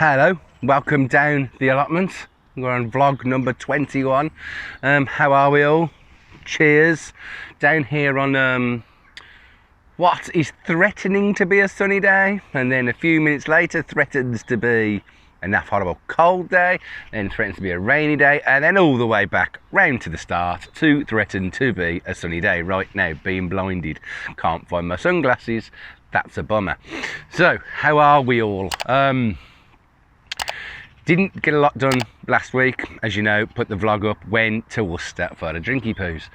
Hello, welcome down the allotment. We're on vlog number 21. How are we all? Cheers. Down here on what is threatening to be a sunny day, and then a few minutes later threatens to be a horrible cold day, then threatens to be a rainy day, and then all the way back round to the start to threaten to be a sunny day. Right now, being blinded, can't find my sunglasses. That's a bummer. So, how are we all? Didn't get a lot done last week, as you know. Put the vlog up, went to Worcester for the drinky poos.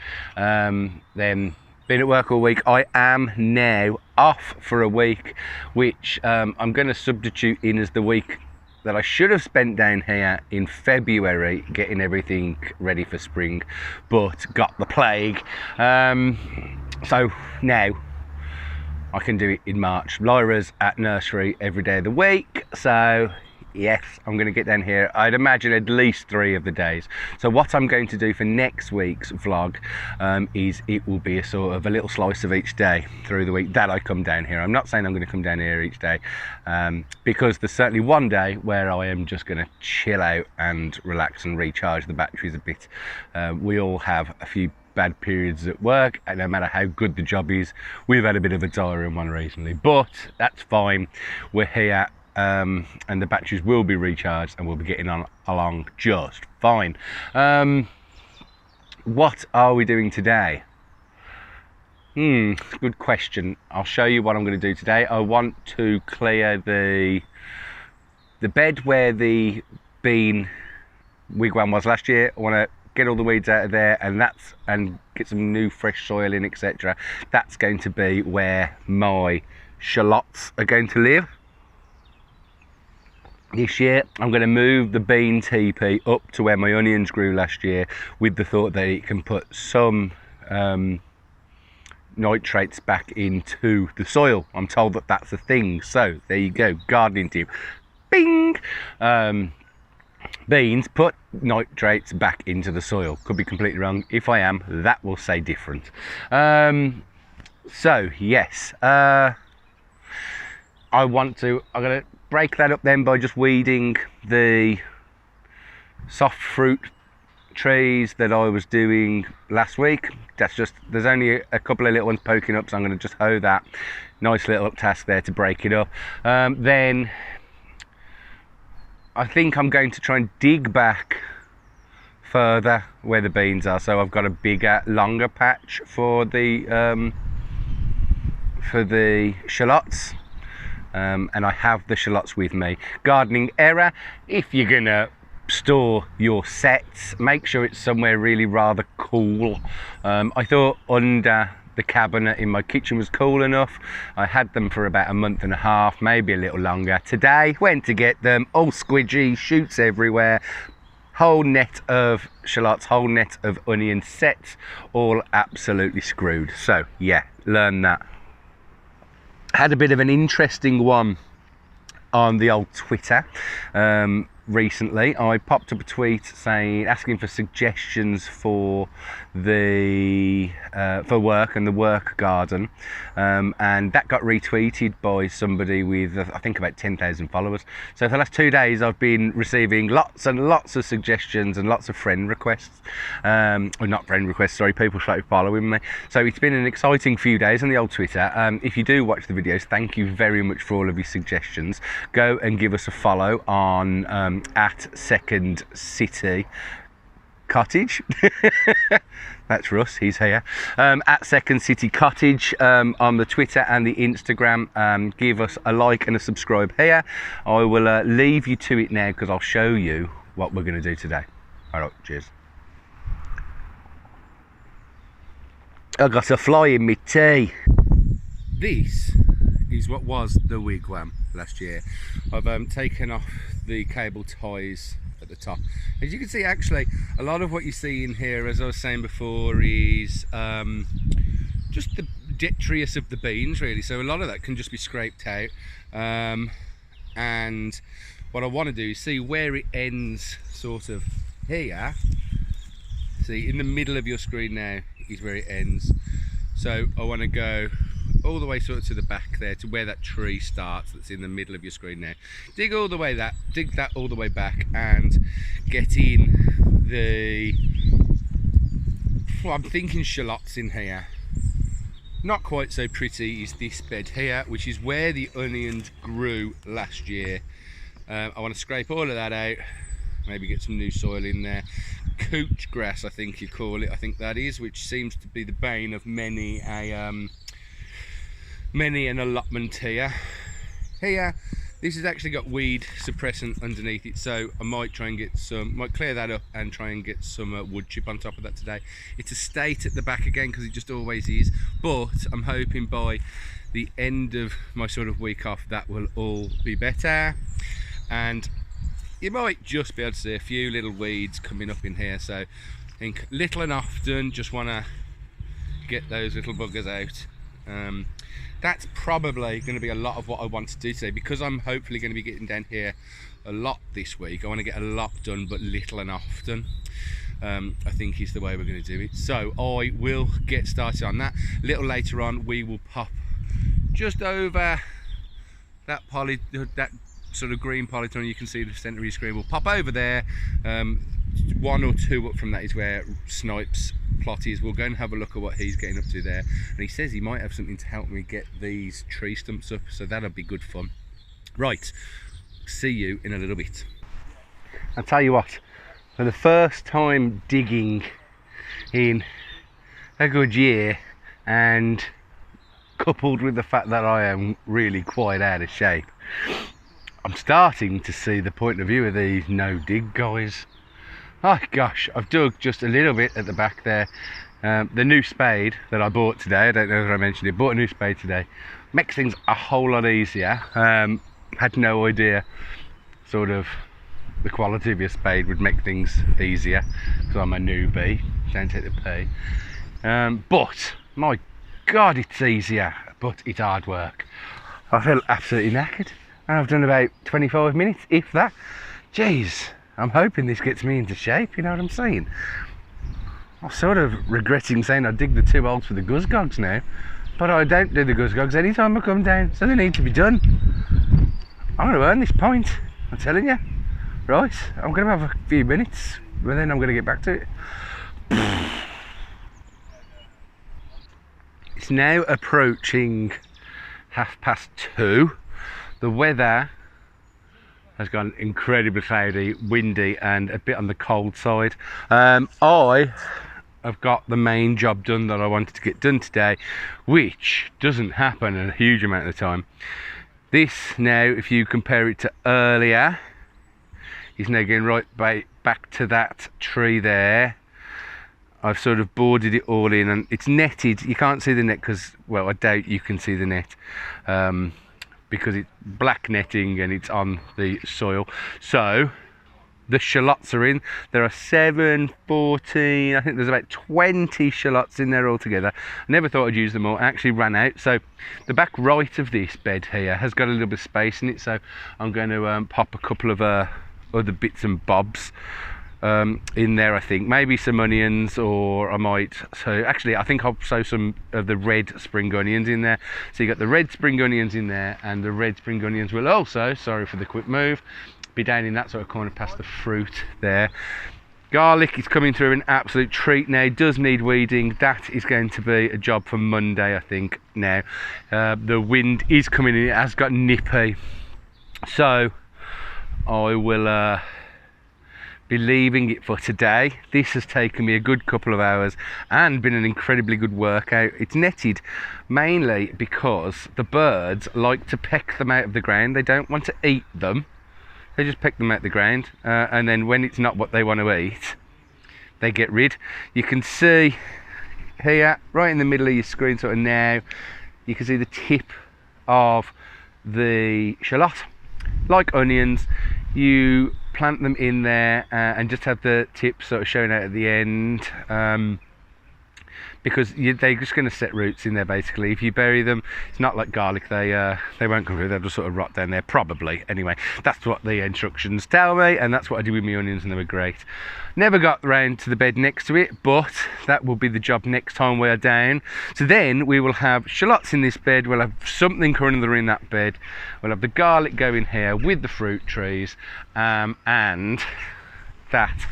Then been at work all week. I am now off for a week, which I'm going to substitute in as the week that I should have spent down here in February getting everything ready for spring, but got the plague. So now I can do it in March. Lyra's at nursery every day of the week, so yes, I'm going to get down here, I'd imagine, at least 3 of the days. So what I'm going to do for next week's vlog is it will be a sort of a little slice of each day through the week that I come down here. I'm not saying I'm going to come down here each day, because there's certainly one day where I am just going to chill out and relax and recharge the batteries a bit. We all have a few bad periods at work, and no matter how good the job is, we've had a bit of a diary one recently, but that's fine. We're here, and the batteries will be recharged and we'll be getting on along just fine. What are we doing today? Good question. I'll show you what I'm going to do today. I want to clear the bed where the bean wigwam was last year. I want to get all the weeds out of there, and get some new fresh soil in, etc. That's going to be where my shallots are going to live. This year I'm going to move the bean teepee up to where my onions grew last year, with the thought that it can put some nitrates back into the soil. I'm told that that's a thing, so there you go, gardening tip. Bing! Beans put nitrates back into the soil. Could be completely wrong. If I am, that will say different. So yes, I'm going to break that up then by just weeding the soft fruit trees that I was doing last week. There's only a couple of little ones poking up, so I'm going to just hoe that. Nice little task there to break it up. Then I think I'm going to try and dig back further where the beans are, so I've got a bigger, longer patch for the shallots. And I have the shallots with me. Gardening error: if you're gonna store your sets, make sure it's somewhere really rather cool. I thought under the cabinet in my kitchen was cool enough. I had them for about a month and a half, maybe a little longer. Today, went to get them, all squidgy, shoots everywhere. Whole net of shallots, whole net of onion sets, all absolutely screwed. So yeah, learn that. Had a bit of an interesting one on the old Twitter recently. I popped up a tweet asking for suggestions for for work and the work garden, and that got retweeted by somebody with I think about 10,000 followers. So for the last 2 days I've been receiving lots and lots of suggestions and lots of friend requests, or not friend requests, sorry, people started following me. So it's been an exciting few days on the old Twitter. If you do watch the videos, thank you very much for all of your suggestions. Go and give us a follow on at Second City Cottage. That's Russ, he's here. At Second City Cottage on the Twitter and the Instagram. Give us a like and a subscribe here. I will leave you to it now, because I'll show you what we're going to do today. Alright, cheers. I got a fly in my tea. This is what was the wigwam last year. I've taken off the cable ties at the top. As you can see, actually a lot of what you see in here, as I was saying before, is just the detritus of the beans really. So a lot of that can just be scraped out, and what I want to do is see where it ends, sort of here. See, in the middle of your screen now is where it ends. So I want to go all the way sort of to the back there, to where that tree starts that's in the middle of your screen now. Dig that all the way back and get in the, I'm thinking shallots in here. Not quite so pretty is this bed here, which is where the onions grew last year. I want to scrape all of that out, maybe get some new soil in there. Couch grass, I think you call it, I think that is, which seems to be the bane of many an allotment here. This has actually got weed suppressant underneath it, so I might try and get some, might clear that up and try and get some wood chip on top of that today. It's a state at the back again, because it just always is, but I'm hoping by the end of my sort of week off that will all be better, and you might just be able to see a few little weeds coming up in here. So I think little and often, just want to get those little buggers out. That's probably going to be a lot of what I want to do today, because I'm hopefully going to be getting down here a lot this week. I want to get a lot done, but little and often, I think is the way we're going to do it. So I will get started on that. A little later on, we will pop just over that that sort of green polytunnel. You can see the centre of your screen. We'll pop over there. 1 or 2 up from that is where Snipe's plot is. We'll go and have a look at what he's getting up to there, and he says he might have something to help me get these tree stumps up, so that'll be good fun. Right, see you in a little bit. I'll tell you what, for the first time digging in a good year, and coupled with the fact that I am really quite out of shape, I'm starting to see the point of view of these no dig guys. Oh gosh, I've dug just a little bit at the back there. The new spade that I bought today, I don't know if I mentioned it, bought a new spade today, makes things a whole lot easier. Had no idea sort of the quality of your spade would make things easier, because I'm a newbie, don't take the pay. But my god, it's easier, but it's hard work. I feel absolutely knackered. I've done about 25 minutes, if that. Jeez, I'm hoping this gets me into shape, you know what I'm saying? I'm sort of regretting saying I dig the 2 holes for the guzgogs now, but I don't do the guzgogs anytime I come down, so they need to be done. I'm going to earn this point, I'm telling you. Right, I'm going to have a few minutes, but then I'm going to get back to it. It's now approaching 2:30. The weather has gone incredibly cloudy, windy, and a bit on the cold side. I have got the main job done that I wanted to get done today, which doesn't happen in a huge amount of the time. This now, if you compare it to earlier, is now going right back to that tree there. I've sort of boarded it all in, and it's netted. You can't see the net because, well, I doubt you can see the net, because it's black netting and it's on the soil. So the shallots are in. There are 7, 14, I think there's about 20 shallots in there altogether. I never thought I'd use them all. I actually ran out. So the back right of this bed here has got a little bit of space in it, so I'm going to pop a couple of other bits and bobs in there. I think maybe some onions, or I might, so actually I think I'll sow some of the red spring onions in there. So you got the red spring onions in there, and the red spring onions will also, sorry for the quick move, be down in that sort of corner past the fruit there. Garlic is coming through an absolute treat now. It does need weeding. That is going to be a job for Monday, I think. Now the wind is coming in, it has got nippy, so I will be leaving it for today. This has taken me a good couple of hours and been an incredibly good workout. It's netted mainly because the birds like to peck them out of the ground. They don't want to eat them, they just peck them out of the ground, and then when it's not what they want to eat, they get rid. You can see here, right in the middle of your screen sort of now, you can see the tip of the shallot. Like onions, you plant them in there and just have the tips sort of showing out at the end. because they're just going to set roots in there basically. If you bury them, it's not like garlic, they won't come through, they'll just sort of rot down there, probably. Anyway, that's what the instructions tell me, and that's what I did with my onions, and they were great. Never got round to the bed next to it, but that will be the job next time we're down. So then we will have shallots in this bed, we'll have something or another in that bed, we'll have the garlic going here with the fruit trees, and that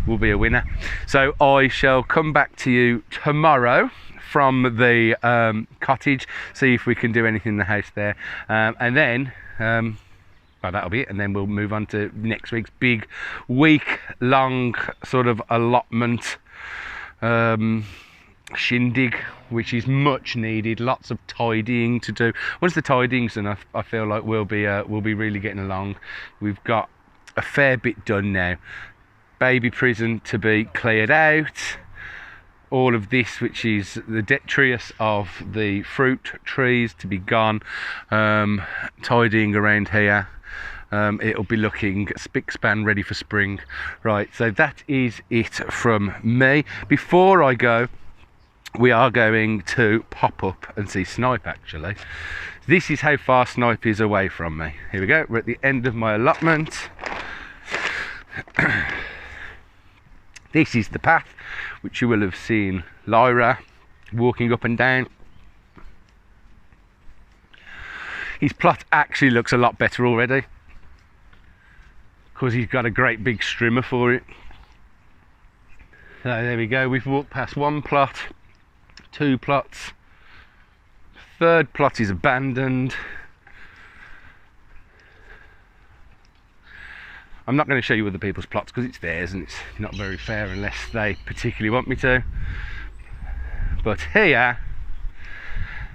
will be a winner. So I shall come back to you tomorrow from the cottage, see if we can do anything in the house there, and then well, that'll be it, and then we'll move on to next week's big week-long sort of allotment shindig, which is much needed. Lots of tidying to do. Once the tidying's done, I feel like we'll be really getting along. We've got a fair bit done now. Baby prison to be cleared out. All of this, which is the detritus of the fruit trees, to be gone. Tidying around here. It'll be looking spick span ready for spring. Right, so that is it from me. Before I go, we are going to pop up and see Snipe actually. This is how far Snipe is away from me. Here we go, we're at the end of my allotment. This is the path which you will have seen Lyra walking up and down. His plot actually looks a lot better already, because he's got a great big strimmer for it. So there we go, we've walked past one plot, two plots, third plot is abandoned. I'm not going to show you other people's plots because it's theirs and it's not very fair unless they particularly want me to. But here,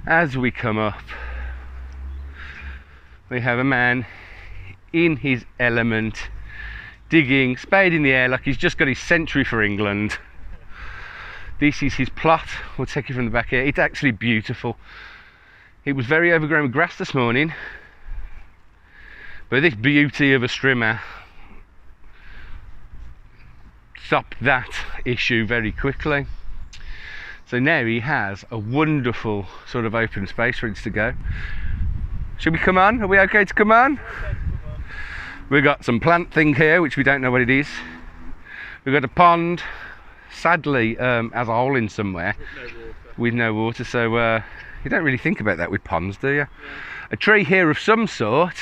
as we come up, we have a man in his element, digging, spade in the air, like he's just got his century for England. This is his plot. We'll take you from the back here. It's actually beautiful. It was very overgrown with grass this morning, but this beauty of a strimmer stopped that issue very quickly. So now he has a wonderful sort of open space for us to go. Should we come on? Are we okay to come on? We've got some plant thing here, which we don't know what it is. We've got a pond, sadly has a hole in somewhere with no water, so you don't really think about that with ponds, do you? Yeah. A tree here of some sort,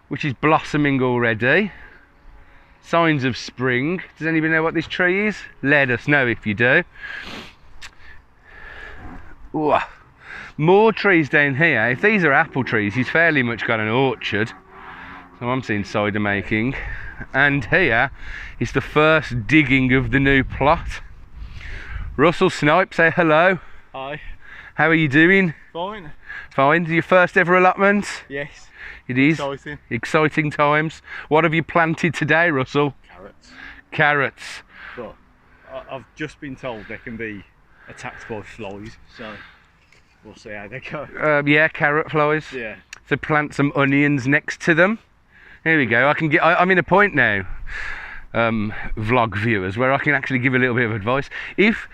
which is blossoming already. Signs of spring. Does anybody know what this tree is? Let us know if you do. Ooh. More trees down here. If these are apple trees, he's fairly much got an orchard. So I'm seeing cider making. And here is the first digging of the new plot. Russell, Snipe, say hello. Hi. How are you doing? Fine. Fine. Your first ever allotment? Yes. It is. Exciting. Exciting times. What have you planted today, Russell? Carrots. Carrots. But I've just been told they can be attacked by flies, so we'll see how they go. Yeah, carrot flies. Yeah. So plant some onions next to them. Here we go. I'm in a point now, vlog viewers, where I can actually give a little bit of advice. If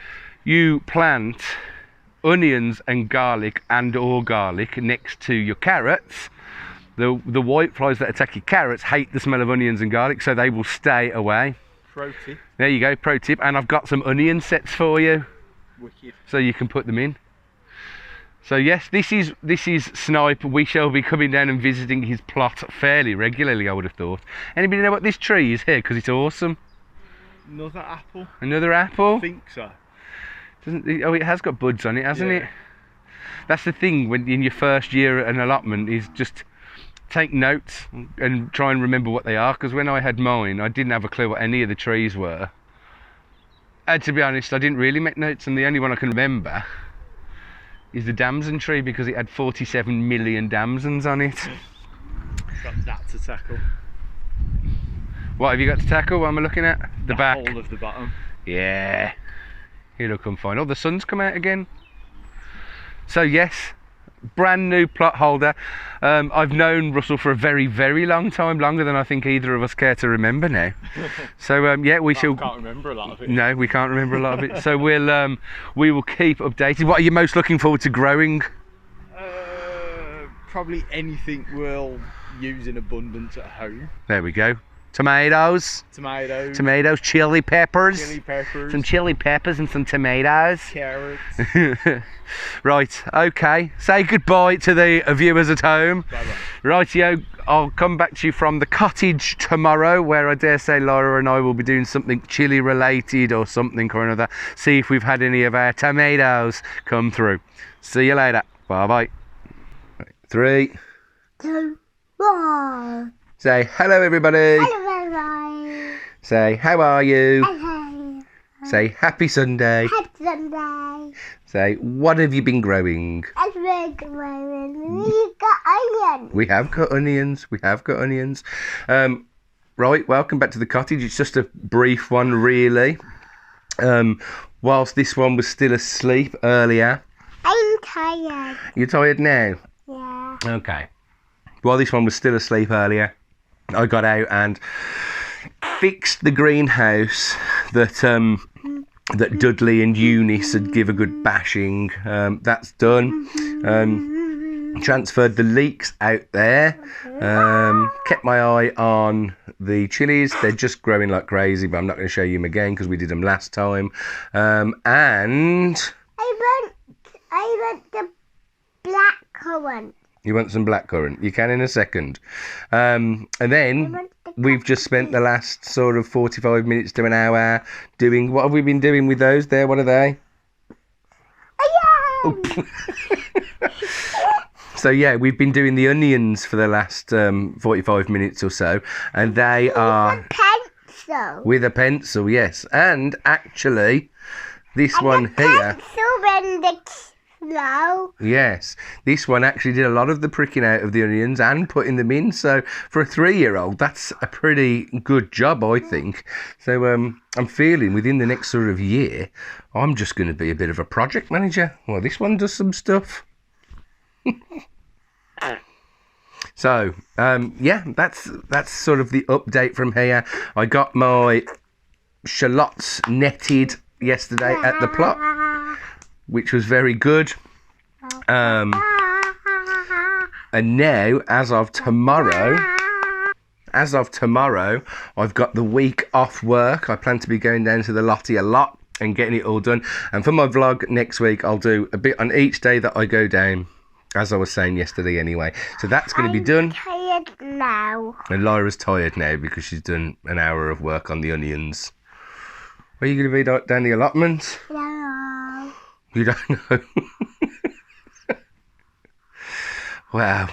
you plant onions and garlic or garlic next to your carrots, the white flies that attack your carrots hate the smell of onions and garlic, so they will stay away. Pro tip. There you go, pro tip. And I've got some onion sets for you. Wicked. So you can put them in. So yes, this is Snipe. We shall be coming down and visiting his plot fairly regularly, I would have thought. Anybody know what this tree is here? Because it's awesome. Another apple. Another apple? I think so. Oh, it has got buds on it, hasn't it? That's the thing when in your first year at an allotment, is just take notes and try and remember what they are. Because when I had mine, I didn't have a clue what any of the trees were. And to be honest, I didn't really make notes, and the only one I can remember is the damson tree, because it had 47 million damsons on it. Got that to tackle. What have you got to tackle? What am I looking at? The back. Whole of the bottom. Yeah. It'll come fine. Oh, the sun's come out again. So yes, brand new plot holder. I've known Russell for a very, very long time, longer than I think either of us care to remember now. So yeah, we shall. I can't remember a lot of it. No, we can't remember a lot of it. So we will keep updated. What are you most looking forward to growing? Probably anything we'll use in abundance at home. There we go. Tomatoes, chili peppers, some chili peppers and some tomatoes, carrots. Right, okay, say goodbye to the viewers at home. Bye-bye. Rightio, I'll come back to you from the cottage tomorrow, where I dare say Lyra and I will be doing something chili related or something or another. See if we've had any of our tomatoes come through. See you later. Bye bye. 3, 2, 1. Say hello everybody. Hello, everybody. Say how are you? Hello. Say happy Sunday. Happy Sunday. Say what have you been growing? As we're growing, we got onions. We have got onions. We have got onions. Right, welcome back to the cottage. It's just a brief one really. Whilst this one was still asleep earlier. I'm tired. You're tired now? Yeah. Okay. While this one was still asleep earlier, I got out and fixed the greenhouse that that Dudley and Eunice had give a good bashing. That's done. Transferred the leeks out there. Kept my eye on the chilies. They're just growing like crazy, but I'm not going to show you them again because we did them last time. And I want the black currant. you want some blackcurrant? You can in a second. And then we've just spent the last sort of 45 minutes to an hour doing... What have we been doing with those there? What are they? So yeah, we've been doing the onions for the last 45 minutes or so. And they are... Pencil. With a pencil, yes. And actually, this one here... Pencil when the slow. Yes, this one actually did a lot of the pricking out of the onions and putting them in. So for a 3-year-old, that's a pretty good job, I think. So I'm feeling within the next sort of year, I'm just going to be a bit of a project manager. Well, this one does some stuff. So yeah, that's sort of the update from here. I got my shallots netted yesterday at the plot, which was very good. And now, as of tomorrow, I've got the week off work. I plan to be going down to the Lottie a lot and getting it all done. And for my vlog next week, I'll do a bit on each day that I go down, as I was saying yesterday anyway. So that's going to be done. I'm tired now. And Lyra's tired now because she's done an hour of work on the onions. Are you going to be down the allotment? No. You don't know. Wow.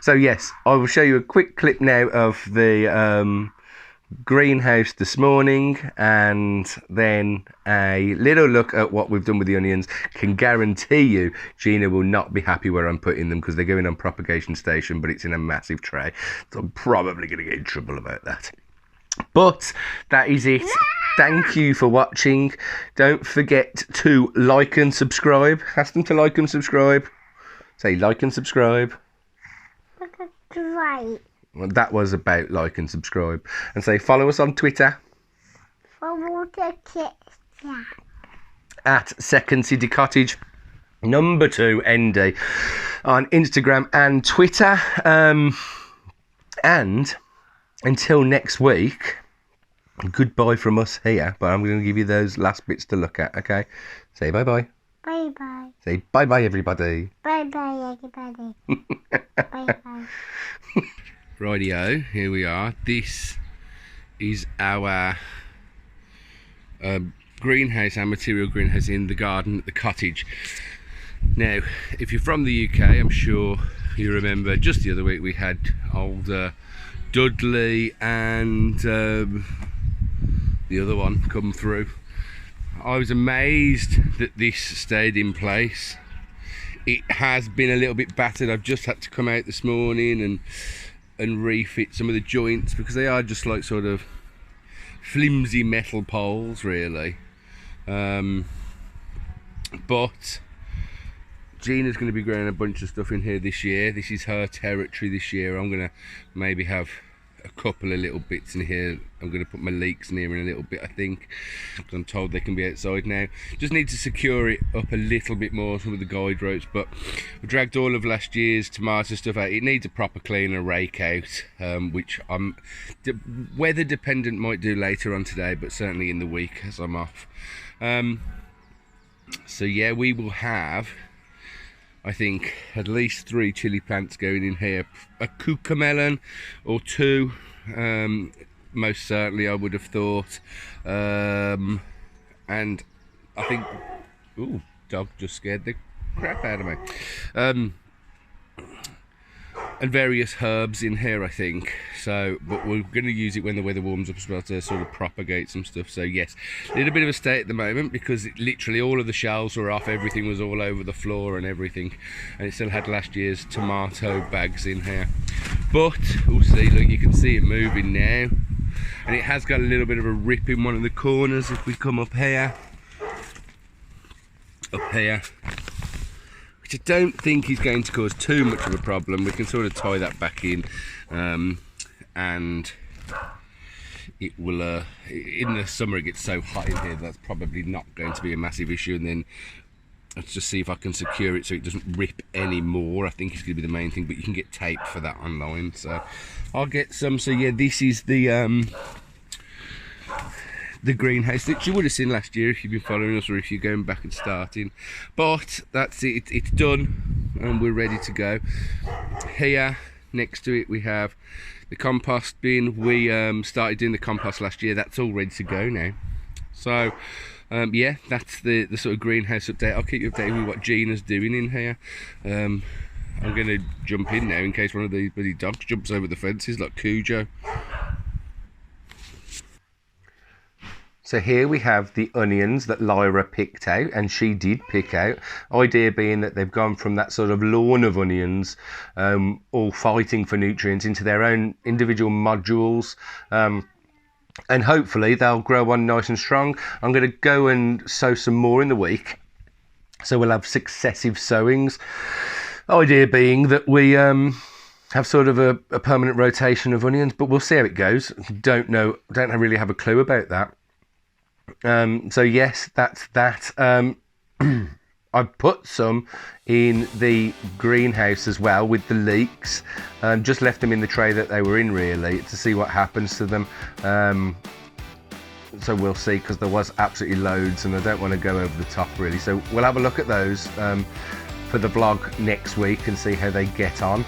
So yes, I will show you a quick clip now of the greenhouse this morning, and then a little look at what we've done with the onions. Can guarantee you Gina will not be happy where I'm putting them because they're going on propagation station, but it's in a massive tray, so I'm probably going to get in trouble about that. But that is it. Thank you for watching. Don't forget to like and subscribe. Ask them to like and subscribe. Say like and subscribe. Right. Well, that was about like and subscribe. And say follow us on Twitter. Follow the kids. At Second City Cottage #2 ND on Instagram and Twitter. And until next week, goodbye from us here, but I'm going to give you those last bits to look at, okay? Say bye-bye. Bye-bye. Say bye-bye, everybody. Bye-bye, everybody. Bye-bye. Rightio, here we are. This is our greenhouse, our material greenhouse in the garden at the cottage. Now, if you're from the UK, I'm sure you remember just the other week we had old Dudley and the other one come through. I was amazed that this stayed in place. It has been a little bit battered. I've just had to come out this morning and refit some of the joints because they are just like sort of flimsy metal poles really. But Gina's going to be growing a bunch of stuff in here this year. This is her territory this year. I'm going to maybe have a couple of little bits in here. I'm going to put my leeks near in a little bit, I think. I'm told they can be outside now. Just need to secure it up a little bit more with the guide ropes, but I dragged all of last year's tomato stuff out. It needs a proper clean and rake out, which I'm weather dependent, might do later on today, but certainly in the week as I'm off. So yeah, we will have, I think, at least 3 chili plants going in here. A cucamelon or 2, most certainly, I would have thought. And I think, ooh, dog just scared the crap out of me. And various herbs in here, I think. So, but we're going to use it when the weather warms up as well to sort of propagate some stuff. So yes, a little bit of a state at the moment because literally all of the shelves were off, everything was all over the floor and everything, and it still had last year's tomato bags in here. But we'll see. Look, you can see it moving now, and it has got a little bit of a rip in one of the corners. If we come up here, which I don't think is going to cause too much of a problem. We can sort of tie that back in, and it will, in the summer it gets so hot in here, that's probably not going to be a massive issue. And then let's just see if I can secure it so it doesn't rip anymore. I think it's going to be the main thing, but you can get tape for that online, so I'll get some. So yeah, this is the greenhouse that you would have seen last year if you've been following us, or if you're going back and starting. But that's it, it's done and we're ready to go. Here next to it we have the compost bin. We started doing the compost last year. That's all ready to go now. So yeah, that's the sort of greenhouse update. I'll keep you updated with what Gina's doing in here. I'm going to jump in now in case one of these bloody dogs jumps over the fences like Cujo. So here we have the onions that Lyra picked out, and she did pick out. Idea being that they've gone from that sort of lawn of onions, all fighting for nutrients, into their own individual modules. And hopefully they'll grow on nice and strong. I'm going to go and sow some more in the week. So we'll have successive sowings. Idea being that we have sort of a permanent rotation of onions, but we'll see how it goes. Don't really have a clue about that. So yes, that's that. I've put some in the greenhouse as well with the leeks. Just left them in the tray that they were in, really, to see what happens to them. So we'll see, because there was absolutely loads and I don't want to go over the top really. So we'll have a look at those for the vlog next week and see how they get on.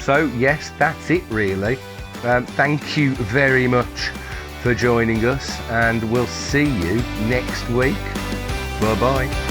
So yes, that's it really. Thank you very much for joining us, and we'll see you next week. Bye bye.